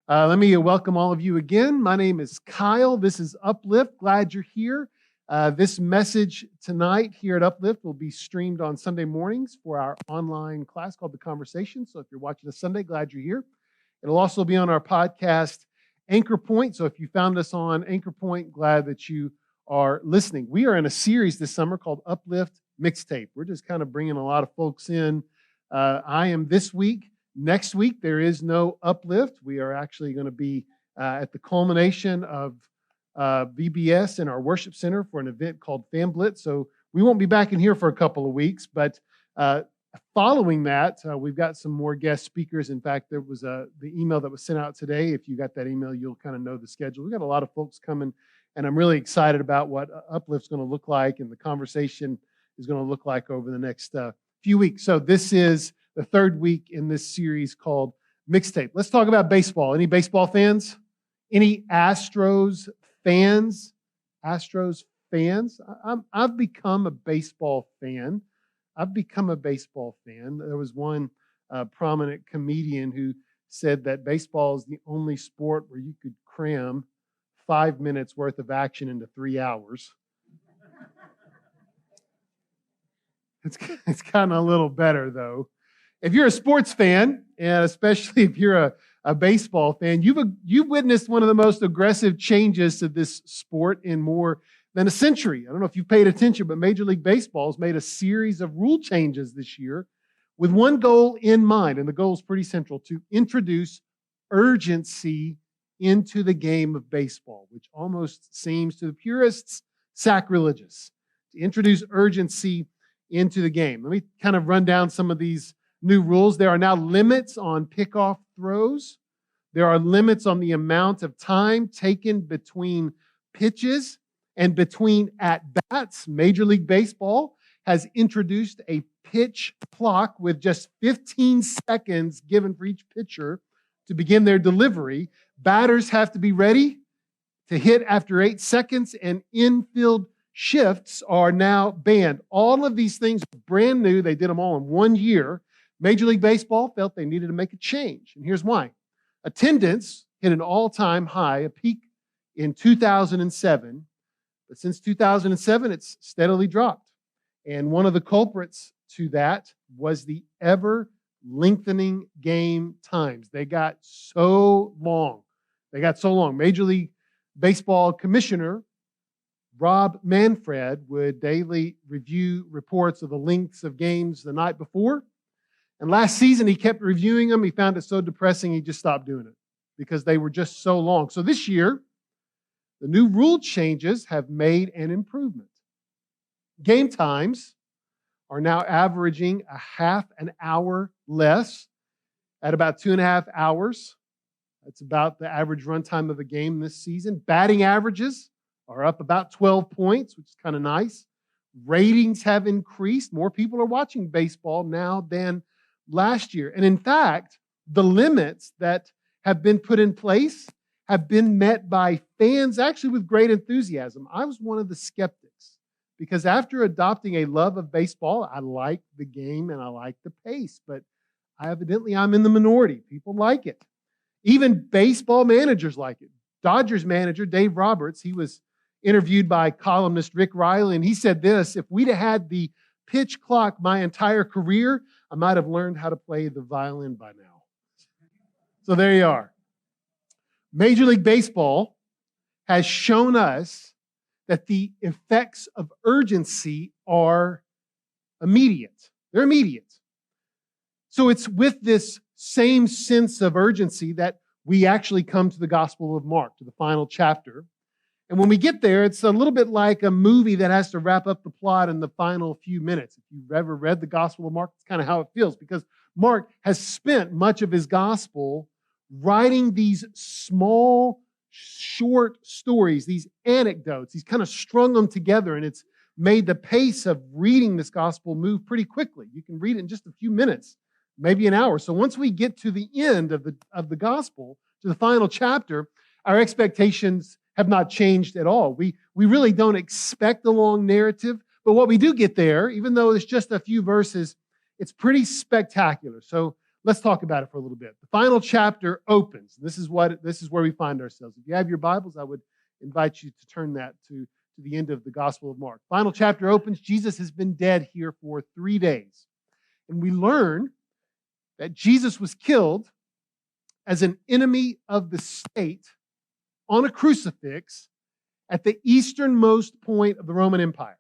Let me welcome all of you again. My name is Kyle. This is Uplift. Glad you're here. This message tonight here at Uplift will be streamed on Sunday mornings for our online class called The Conversation. So if you're watching this Sunday, glad you're here. It'll also be on our podcast, Anchor Point. So if you found us on Anchor Point, glad that you are listening. We are in a series this summer called Uplift Mixtape. We're just kind of bringing a lot of folks in. I am this week. Next week, there is no Uplift. We are actually going to be at the culmination of VBS in our worship center for an event called Fan Blitz. So we won't be back in here for a couple of weeks, but following that, we've got some more guest speakers. In fact, there was the email that was sent out today. If you got that email, you'll kind of know the schedule. We've got a lot of folks coming, and I'm really excited about what Uplift's going to look like and the conversation is going to look like over the next few weeks. So this is the third week in this series called Mixtape. Let's talk about baseball. Any baseball fans? Any Astros fans? Astros fans? I've become a baseball fan. There was one prominent comedian who said that baseball is the only sport where you could cram 5 minutes worth of action into 3 hours. It's kind of a little better, though. If you're a sports fan, and especially if you're a baseball fan, you've witnessed one of the most aggressive changes to this sport in more than a century. I don't know if you've paid attention, but Major League Baseball has made a series of rule changes this year with one goal in mind, and the goal is pretty central: to introduce urgency into the game of baseball, which almost seems to the purists sacrilegious. To introduce urgency into the game. Let me kind of run down some of these new rules. There are now limits on pickoff throws. There are limits on the amount of time taken between pitches and between at-bats. Major League Baseball has introduced a pitch clock with just 15 seconds given for each pitcher to begin their delivery. Batters have to be ready to hit after 8 seconds, and infield shifts are now banned. All of these things are brand new. They did them all in 1 year. Major League Baseball felt they needed to make a change, and here's why. Attendance hit an all-time high, a peak in 2007, but since 2007, it's steadily dropped. And one of the culprits to that was the ever-lengthening game times. They got so long. Major League Baseball Commissioner Rob Manfred would daily review reports of the lengths of games the night before. And last season, he kept reviewing them. He found it so depressing, he just stopped doing it because they were just so long. So this year, the new rule changes have made an improvement. Game times are now averaging a half an hour less at about 2.5 hours. That's about the average runtime of a game this season. Batting averages are up about 12 points, which is kind of nice. Ratings have increased. More people are watching baseball now than last year. And in fact, the limits that have been put in place have been met by fans actually with great enthusiasm. I was one of the skeptics because after adopting a love of baseball, I like the game and I like the pace, but I'm in the minority. People like it. Even baseball managers like it. Dodgers manager Dave Roberts, he was interviewed by columnist Rick Riley, and he said this: if we'd have had the pitch clock my entire career, I might have learned how to play the violin by now. So there you are. Major League Baseball has shown us that the effects of urgency are immediate. They're immediate. So it's with this same sense of urgency that we actually come to the Gospel of Mark, to the final chapter. And when we get there, it's a little bit like a movie that has to wrap up the plot in the final few minutes. If you've ever read the Gospel of Mark, it's kind of how it feels, because Mark has spent much of his Gospel writing these small, short stories, these anecdotes. He's kind of strung them together, and it's made the pace of reading this Gospel move pretty quickly. You can read it in just a few minutes, maybe an hour. So once we get to the end of the Gospel, to the final chapter, our expectations have not changed at all. We really don't expect a long narrative, but what we do get there, even though it's just a few verses, it's pretty spectacular. So let's talk about it for a little bit. The final chapter opens. This is where we find ourselves. If you have your Bibles, I would invite you to turn that to the end of the Gospel of Mark. Final chapter opens. Jesus has been dead here for 3 days. And we learn that Jesus was killed as an enemy of the state on a crucifix at the easternmost point of the Roman Empire.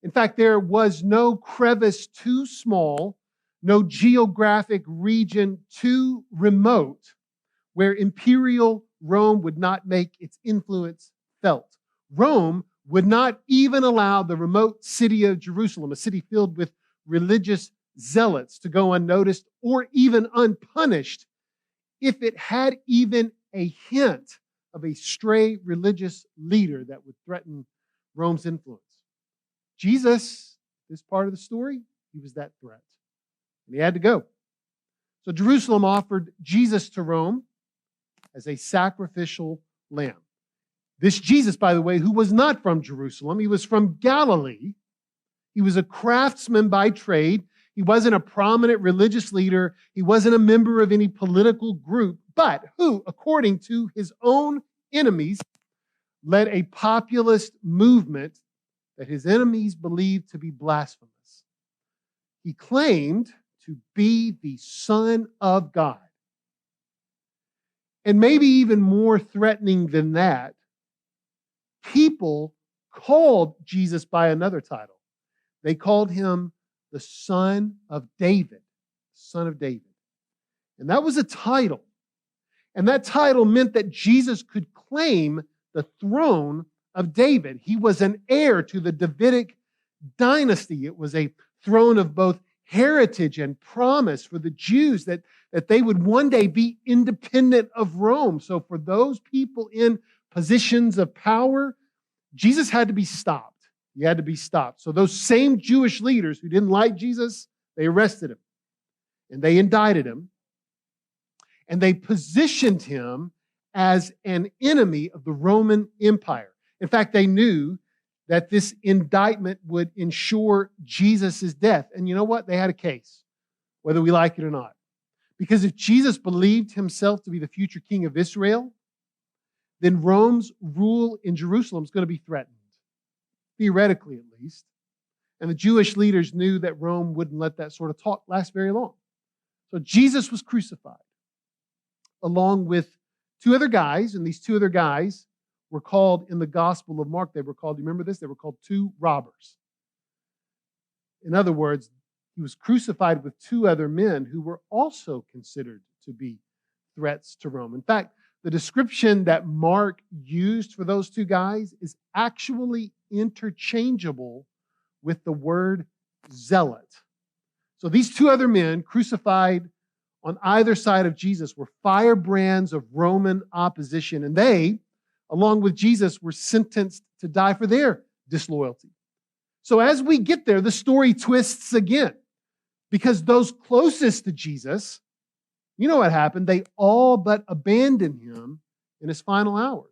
In fact, there was no crevice too small, no geographic region too remote where imperial Rome would not make its influence felt. Rome would not even allow the remote city of Jerusalem, a city filled with religious zealots, to go unnoticed or even unpunished if it had even a hint of a stray religious leader that would threaten Rome's influence. Jesus, this part of the story, he was that threat. And he had to go. So Jerusalem offered Jesus to Rome as a sacrificial lamb. This Jesus, by the way, who was not from Jerusalem, he was from Galilee. He was a craftsman by trade. He wasn't a prominent religious leader. He wasn't a member of any political group, but who, according to his own enemies, led a populist movement that his enemies believed to be blasphemous. He claimed to be the Son of God. And maybe even more threatening than that, people called Jesus by another title. They called him the Son of David. Son of David. And that was a title. And that title meant that Jesus could claim the throne of David. He was an heir to the Davidic dynasty. It was a throne of both heritage and promise for the Jews that they would one day be independent of Rome. So for those people in positions of power, Jesus had to be stopped. He had to be stopped. So those same Jewish leaders who didn't like Jesus, they arrested him and they indicted him and they positioned him as an enemy of the Roman Empire. In fact, they knew that this indictment would ensure Jesus' death. And you know what? They had a case, whether we like it or not. Because if Jesus believed himself to be the future king of Israel, then Rome's rule in Jerusalem is going to be threatened, theoretically at least. And the Jewish leaders knew that Rome wouldn't let that sort of talk last very long. So Jesus was crucified along with two other guys, and these two other guys were called in the Gospel of Mark, do you remember this? They were called two robbers. In other words, he was crucified with two other men who were also considered to be threats to Rome. In fact, the description that Mark used for those two guys is actually interchangeable with the word zealot. So these two other men crucified on either side of Jesus were firebrands of Roman opposition, and they, along with Jesus, were sentenced to die for their disloyalty. So as we get there, the story twists again, because those closest to Jesus, you know what happened? They all but abandoned him in his final hours.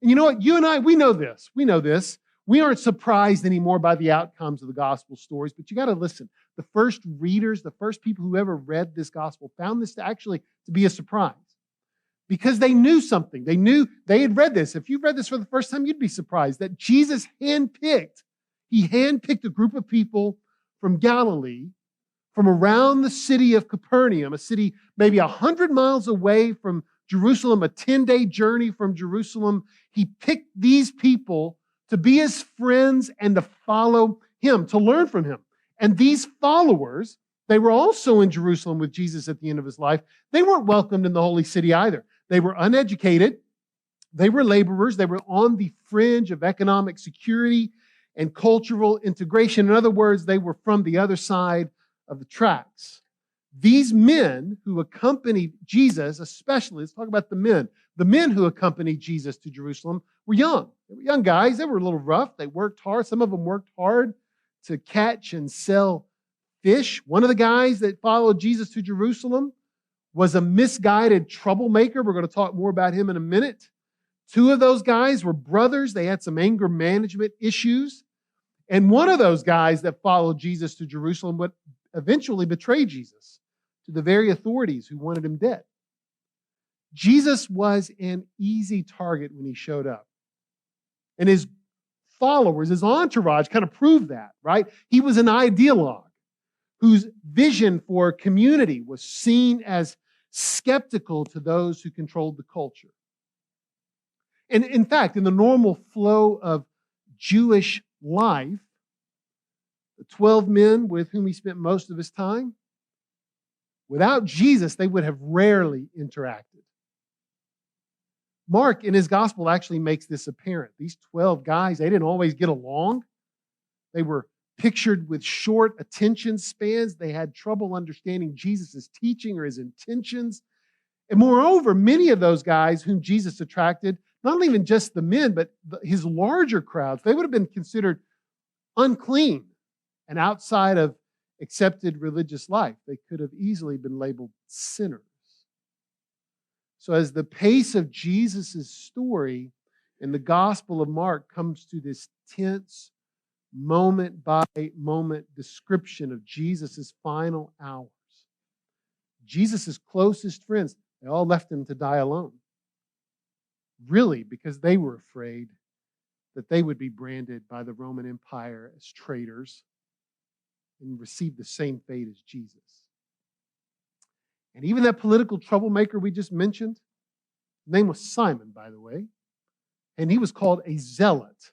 And you know what? You and I, we know this. We know this. We aren't surprised anymore by the outcomes of the gospel stories, but you got to listen. The first readers, the first people who ever read this gospel found this to be a surprise because they knew something. They had read this. If you read this for the first time, you'd be surprised that Jesus handpicked a group of people from Galilee, from around the city of Capernaum, a city maybe 100 miles away from Jerusalem, a 10-day journey from Jerusalem. He picked these people to be his friends and to follow him, to learn from him. And these followers, they were also in Jerusalem with Jesus at the end of his life. They weren't welcomed in the holy city either. They were uneducated. They were laborers. They were on the fringe of economic security and cultural integration. In other words, they were from the other side of the tracks. These men who accompanied Jesus, especially, let's talk about the men. The men who accompanied Jesus to Jerusalem were young. They were young guys. They were a little rough. They worked hard. Some of them worked hard to catch and sell fish. One of the guys that followed Jesus to Jerusalem was a misguided troublemaker. We're going to talk more about him in a minute. Two of those guys were brothers. They had some anger management issues. And one of those guys that followed Jesus to Jerusalem would eventually betray Jesus to the very authorities who wanted him dead. Jesus was an easy target when he showed up. And his followers, his entourage kind of proved that, right? He was an ideologue whose vision for community was seen as skeptical to those who controlled the culture. And in fact, in the normal flow of Jewish life, the 12 men with whom he spent most of his time, without Jesus, they would have rarely interacted. Mark, in his gospel, actually makes this apparent. These 12 guys, they didn't always get along. They were pictured with short attention spans. They had trouble understanding Jesus' teaching or his intentions. And moreover, many of those guys whom Jesus attracted, not even just the men, but his larger crowds, they would have been considered unclean and outside of accepted religious life. They could have easily been labeled sinners. So as the pace of Jesus' story in the Gospel of Mark comes to this tense, moment-by-moment description of Jesus' final hours, Jesus' closest friends, they all left him to die alone. Really, because they were afraid that they would be branded by the Roman Empire as traitors and receive the same fate as Jesus. And even that political troublemaker we just mentioned, his name was Simon, by the way, and he was called a zealot.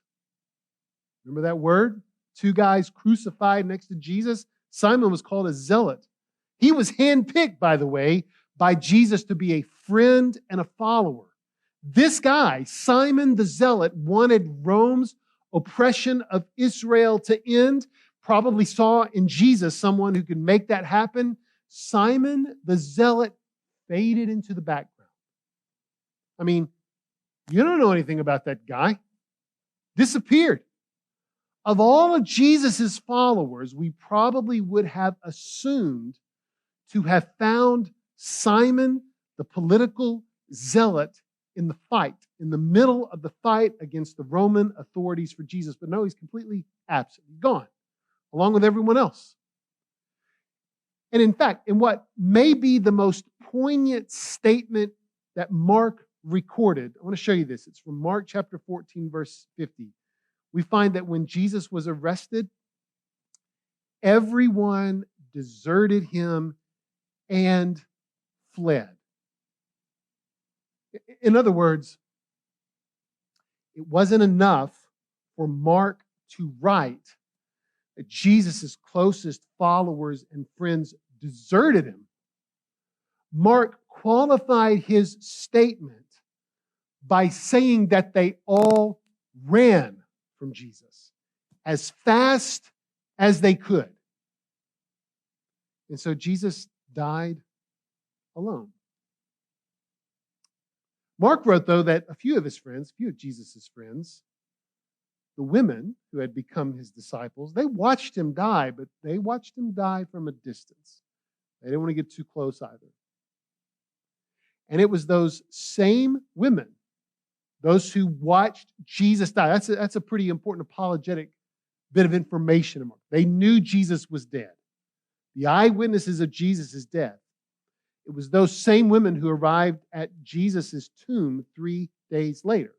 Remember that word? Two guys crucified next to Jesus. Simon was called a zealot. He was handpicked, by the way, by Jesus to be a friend and a follower. This guy, Simon the Zealot, wanted Rome's oppression of Israel to end, probably saw in Jesus someone who could make that happen. Simon the Zealot faded into the background. I mean, you don't know anything about that guy. Disappeared. Of all of Jesus' followers, we probably would have assumed to have found Simon, the political zealot, in the fight, in the middle of the fight against the Roman authorities for Jesus. But no, he's completely absent. He's gone, along with everyone else. And in fact, in what may be the most poignant statement that Mark recorded, I want to show you this. It's from Mark chapter 14, verse 50. We find that when Jesus was arrested, everyone deserted him and fled. In other words, it wasn't enough for Mark to write that Jesus' closest followers and friends deserted him. Mark qualified his statement by saying that they all ran from Jesus as fast as they could. And so Jesus died alone. Mark wrote, though, that a few of Jesus' friends, the women who had become his disciples, they watched him die, but they watched him die from a distance. They didn't want to get too close either. And it was those same women, those who watched Jesus die. That's a pretty important apologetic bit of information. They knew Jesus was dead. The eyewitnesses of Jesus' death. It was those same women who arrived at Jesus' tomb 3 days later,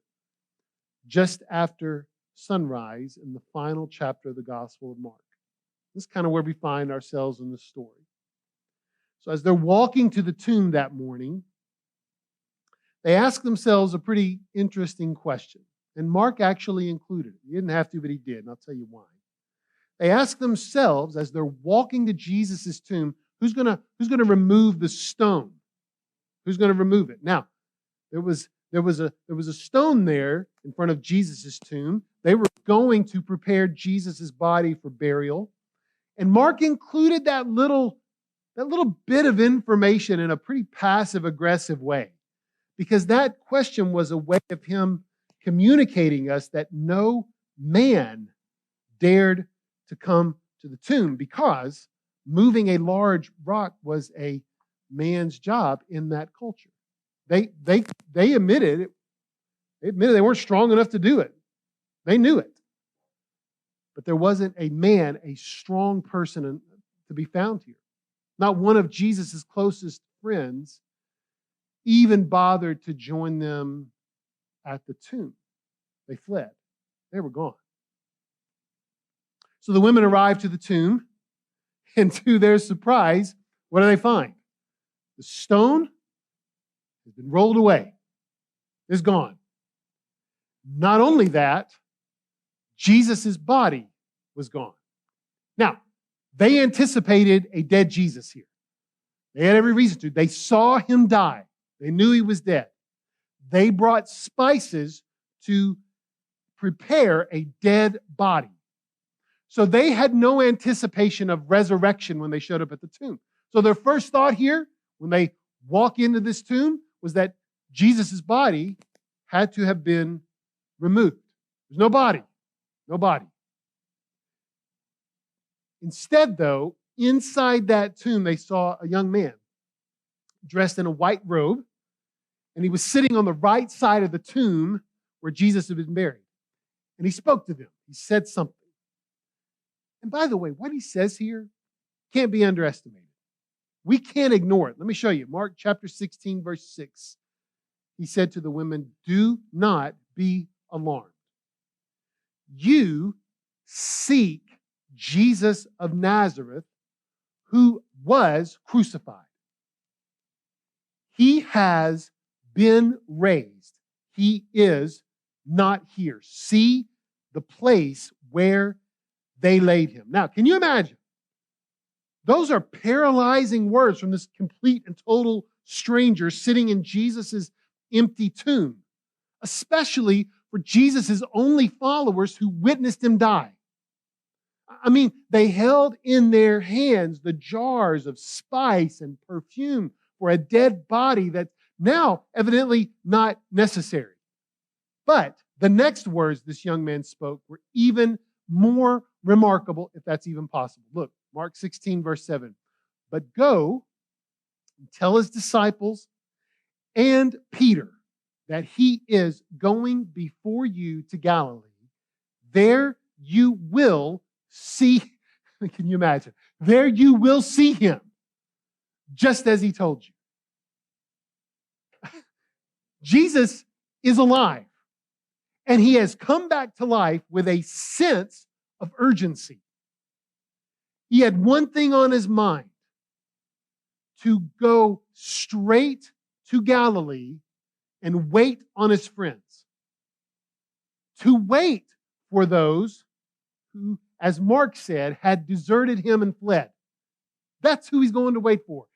just after sunrise in the final chapter of the Gospel of Mark. This is kind of where we find ourselves in the story. So as they're walking to the tomb that morning, they ask themselves a pretty interesting question. And Mark actually included it. He didn't have to, but he did, and I'll tell you why. They ask themselves, as they're walking to Jesus' tomb, who's going to remove the stone? Who's going to remove it? Now, there was a stone there in front of Jesus' tomb. They were going to prepare Jesus' body for burial. And Mark included that little bit of information in a pretty passive-aggressive way, because that question was a way of him communicating us that no man dared to come to the tomb, because moving a large rock was a man's job in that culture. They admitted they weren't strong enough to do it. They knew it. But there wasn't a man, a strong person to be found here. Not one of Jesus' closest friends even bothered to join them at the tomb. They fled. They were gone. So the women arrived to the tomb, and to their surprise, what do they find? The stone has been rolled away. It's gone. Not only that, Jesus' body was gone. Now, they anticipated a dead Jesus here. They had every reason to. They saw him die. They knew he was dead. They brought spices to prepare a dead body. So they had no anticipation of resurrection when they showed up at the tomb. So their first thought here, when they walk into this tomb, was that Jesus' body had to have been removed. There's no body. No body. Instead, though, inside that tomb, they saw a young man dressed in a white robe, and he was sitting on the right side of the tomb where Jesus had been buried. And he spoke to them. He said something. And by the way, what he says here can't be underestimated. We can't ignore it. Let me show you. Mark chapter 16, verse 6. He said to the women, "Do not be alarmed. You seek Jesus of Nazareth, who was crucified. He has been raised. He is not here. See the place where they laid him." Now, can you imagine? Those are paralyzing words from this complete and total stranger sitting in Jesus' empty tomb, especially for Jesus' only followers who witnessed him die. I mean, they held in their hands the jars of spice and perfume for a dead body that's now evidently not necessary. But the next words this young man spoke were even more remarkable, if that's even possible. Look, Mark 16, verse 7. "But go and tell his disciples and Peter that he is going before you to Galilee. There you will see," can you imagine? "There you will see him, just as he told you." Jesus is alive, and he has come back to life with a sense of urgency. He had one thing on his mind: to go straight to Galilee and wait on his friends. To wait for those who, as Mark said, had deserted him and fled. That's who he's going to wait for.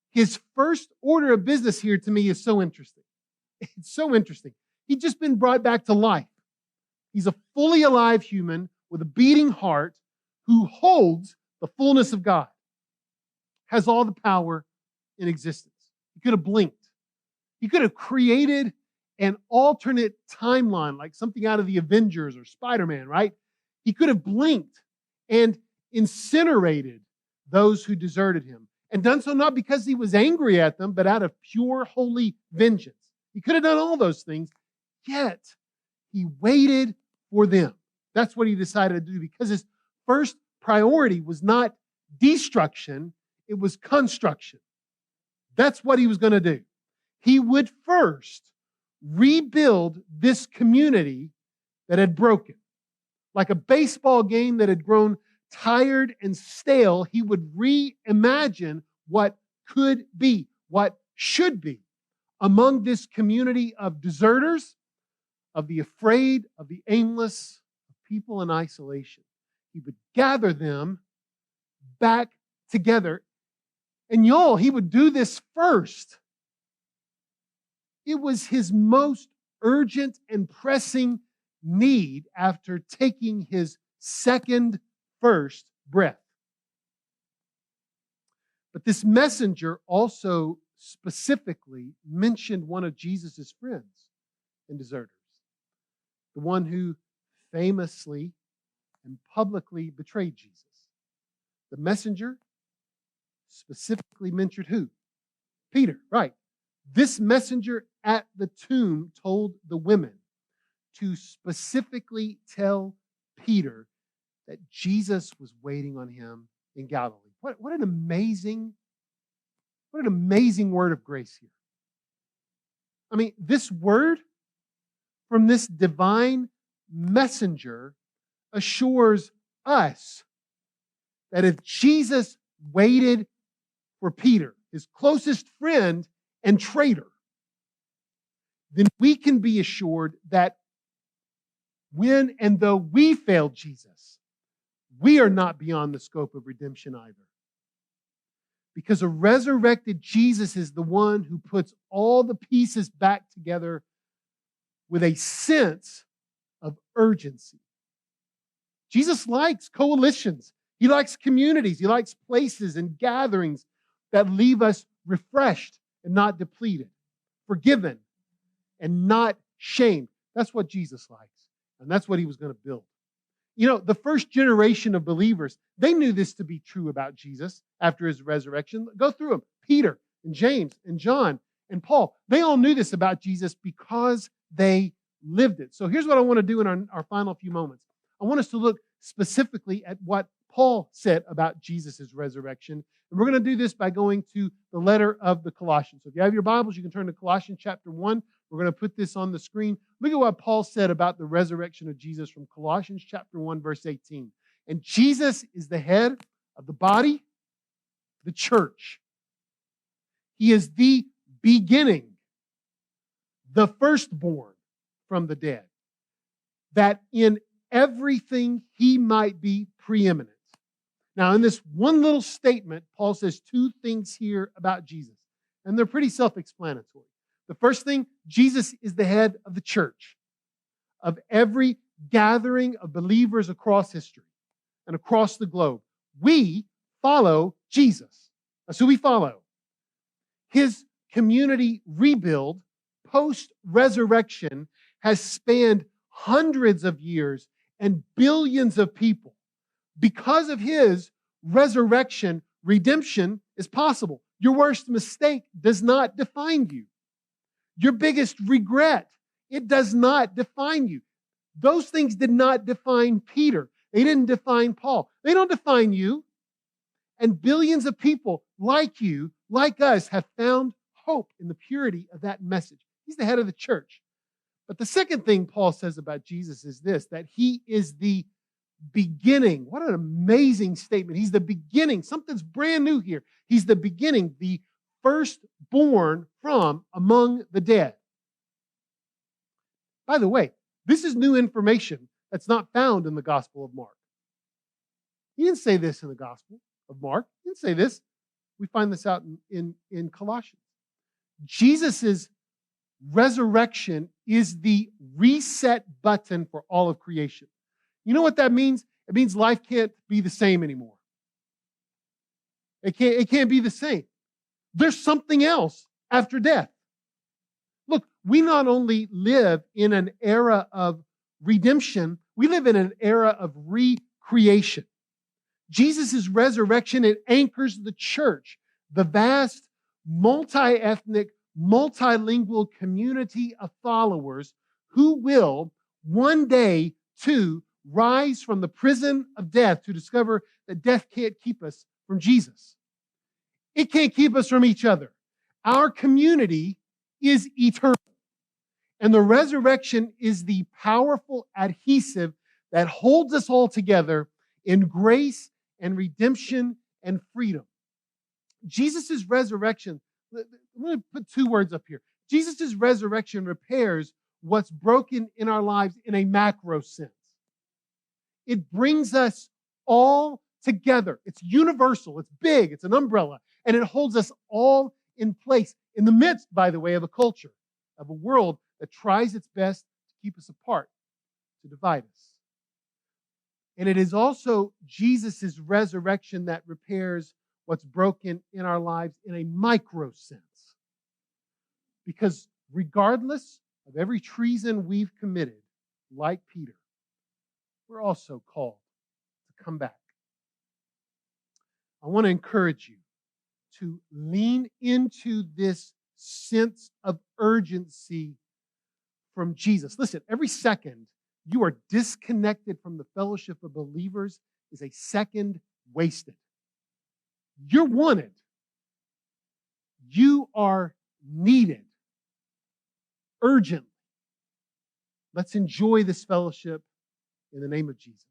His first order of business here to me is so interesting. It's so interesting. He'd just been brought back to life. He's a fully alive human with a beating heart who holds the fullness of God, has all the power in existence. He could have blinked. He could have created an alternate timeline, like something out of the Avengers or Spider-Man, right? He could have blinked and incinerated those who deserted him, and done so not because he was angry at them, but out of pure, holy vengeance. He could have done all those things, yet he waited for them. That's what he decided to do, because his first priority was not destruction, it was construction. That's what he was going to do. He would first rebuild this community that had broken. Like a baseball game that had grown tired and stale, he would reimagine what could be, what should be among this community of deserters, of the afraid, of the aimless, of people in isolation. He would gather them back together. And y'all, he would do this first. It was his most urgent and pressing need after taking his first breath. But this messenger also specifically mentioned one of Jesus' friends and deserters, the one who famously and publicly betrayed Jesus. The messenger specifically mentioned who? Peter, right. This messenger at the tomb told the women to specifically tell Peter that Jesus was waiting on him in Galilee. What an amazing What an amazing word of grace here. I mean, this word from this divine messenger assures us that if Jesus waited for Peter, his closest friend and traitor, then we can be assured that when and though we failed Jesus, we are not beyond the scope of redemption either. Because a resurrected Jesus is the one who puts all the pieces back together with a sense of urgency. Jesus likes coalitions. He likes communities. He likes places and gatherings that leave us refreshed and not depleted, forgiven and not shamed. That's what Jesus likes. And that's what he was going to build. You know, the first generation of believers, they knew this to be true about Jesus after his resurrection. Go through them. Peter and James and John and Paul. They all knew this about Jesus because they lived it. So here's what I want to do in our final few moments. I want us to look specifically at what Paul said about Jesus' resurrection. And we're going to do this by going to the letter of the Colossians. So if you have your Bibles, you can turn to Colossians chapter 1. We're going to put this on the screen. Look at what Paul said about the resurrection of Jesus from Colossians chapter 1, verse 18. And Jesus is the head of the body, the church. He is the beginning, the firstborn from the dead, that in everything he might be preeminent. Now, in this one little statement, Paul says two things here about Jesus, and they're pretty self-explanatory. The first thing, Jesus is the head of the church, of every gathering of believers across history and across the globe. We follow Jesus. That's who we follow. His community rebuild, post-resurrection, has spanned hundreds of years and billions of people. Because of his resurrection, redemption is possible. Your worst mistake does not define you. Your biggest regret, it does not define you. Those things did not define Peter. They didn't define Paul. They don't define you. And billions of people like you, like us, have found hope in the purity of that message. He's the head of the church. But the second thing Paul says about Jesus is this, that he is the beginning. What an amazing statement. He's the beginning. Something's brand new here. He's the beginning, the firstborn from among the dead. By the way, this is new information that's not found in the Gospel of Mark. He didn't say this in the Gospel of Mark. He didn't say this. We find this out in Colossians. Jesus' resurrection is the reset button for all of creation. You know what that means? It means life can't be the same anymore. It can't be the same. There's something else after death. Look, we not only live in an era of redemption, we live in an era of recreation. Jesus' resurrection, it anchors the church, the vast, multi-ethnic, multilingual community of followers who will one day, too, rise from the prison of death to discover that death can't keep us from Jesus. It can't keep us from each other. Our community is eternal. And the resurrection is the powerful adhesive that holds us all together in grace and redemption and freedom. Jesus' resurrection, I'm going to put two words up here. Jesus' resurrection repairs what's broken in our lives in a macro sense. It brings us all together. It's universal. It's big. It's an umbrella. And it holds us all in place in the midst, by the way, of a culture, of a world that tries its best to keep us apart, to divide us. And it is also Jesus' resurrection that repairs what's broken in our lives in a micro sense. Because regardless of every treason we've committed, like Peter, we're also called to come back. I want to encourage you to lean into this sense of urgency from Jesus. Listen, every second you are disconnected from the fellowship of believers is a second wasted. You're wanted. You are needed urgently. Let's enjoy this fellowship in the name of Jesus.